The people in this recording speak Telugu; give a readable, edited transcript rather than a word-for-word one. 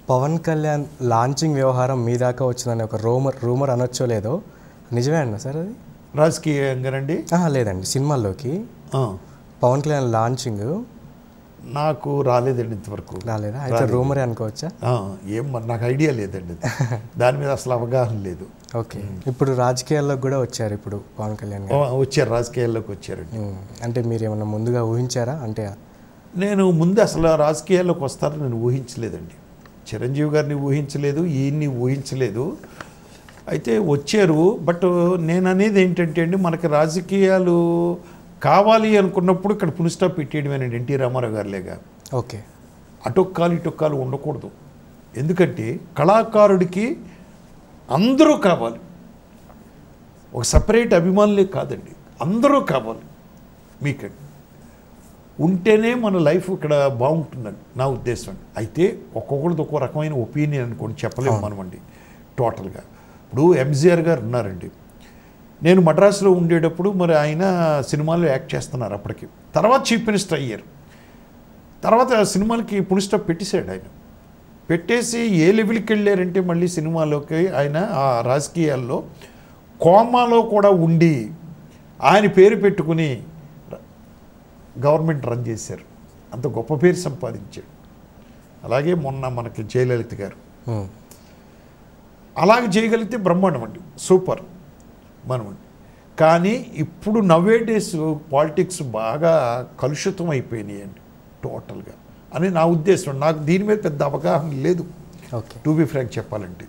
పవన్ కళ్యాణ్ లాంచింగ్ వ్యవహారం మీ దాకా వచ్చిందని ఒక రూమర్ అనొచ్చో లేదో నిజమే అన్న సార్ అది? రాజకీయంగానండి? లేదండి, సినిమాల్లోకి పవన్ కళ్యాణ్ లాంచింగ్ నాకు రాలేదండి ఇంతవరకు. రాలేదా? అయితే రూమరే అనుకోవచ్చా? ఏం నాకు ఐడియా లేదండి, దాని మీద అసలు అవగాహన లేదు. ఓకే, ఇప్పుడు రాజకీయాల్లోకి కూడా వచ్చారు ఇప్పుడు పవన్ కళ్యాణ్ వచ్చారు, రాజకీయాల్లోకి వచ్చారండి. అంటే మీరు ఏమన్నా ముందుగా ఊహించారా? అంటే నేను ముందు అసలు రాజకీయాల్లోకి వస్తారని నేను ఊహించలేదండి. చిరంజీవి గారిని ఊహించలేదు, ఈయన్ని ఊహించలేదు. అయితే వచ్చారు. బట్ నేను అనేది ఏంటంటే అండి, మనకి రాజకీయాలు కావాలి అనుకున్నప్పుడు ఇక్కడ పుల్ స్టాప్ పెట్టేయడమేనండి ఎన్టీ రామారావు గారిలేగా. ఓకే, అటొక్కాలు ఇటొక్కాలు ఉండకూడదు. ఎందుకంటే కళాకారుడికి అందరూ కావాలి, ఒక సపరేట్ అభిమానులే కాదండి, అందరూ కావాలి మీకండి. ఉంటేనే మన లైఫ్ ఇక్కడ బాగుంటుందండి నా ఉద్దేశం. అయితే ఒక్కొక్కరిది ఒక్కో రకమైన ఒపీనియన్ అనుకోండి, చెప్పలేము మనమండి టోటల్గా. ఇప్పుడు ఎంజీఆర్ గారు ఉన్నారండి, నేను మద్రాసులో ఉండేటప్పుడు మరి ఆయన సినిమాల్లో యాక్ట్ చేస్తున్నారు అప్పటికి. తర్వాత చీఫ్ మినిస్టర్ అయ్యారు. తర్వాత సినిమాలకి పుల్ స్టాప్ పెట్టేశాడు ఆయన. పెట్టేసి ఏ లెవెల్కి వెళ్ళారంటే మళ్ళీ సినిమాలోకి ఆయన ఆ రాజకీయాల్లో కోమాలో కూడా ఉండి ఆయన పేరు పెట్టుకుని గవర్నమెంట్ రన్ చేశారు. అంత గొప్ప పేరు సంపాదించాడు. అలాగే మొన్న మనకి జయలలిత గారు అలాగే చేయగలిగితే బ్రహ్మాండం అండి, సూపర్ మనమండి. కానీ ఇప్పుడు నవ్వేడేస్ పాలిటిక్స్ బాగా కలుషితం అయిపోయినాయండి టోటల్గా అని నా ఉద్దేశం. నాకు దీని మీద పెద్ద అవగాహన లేదు, టు బి ఫ్రాంక్ చెప్పాలంటే.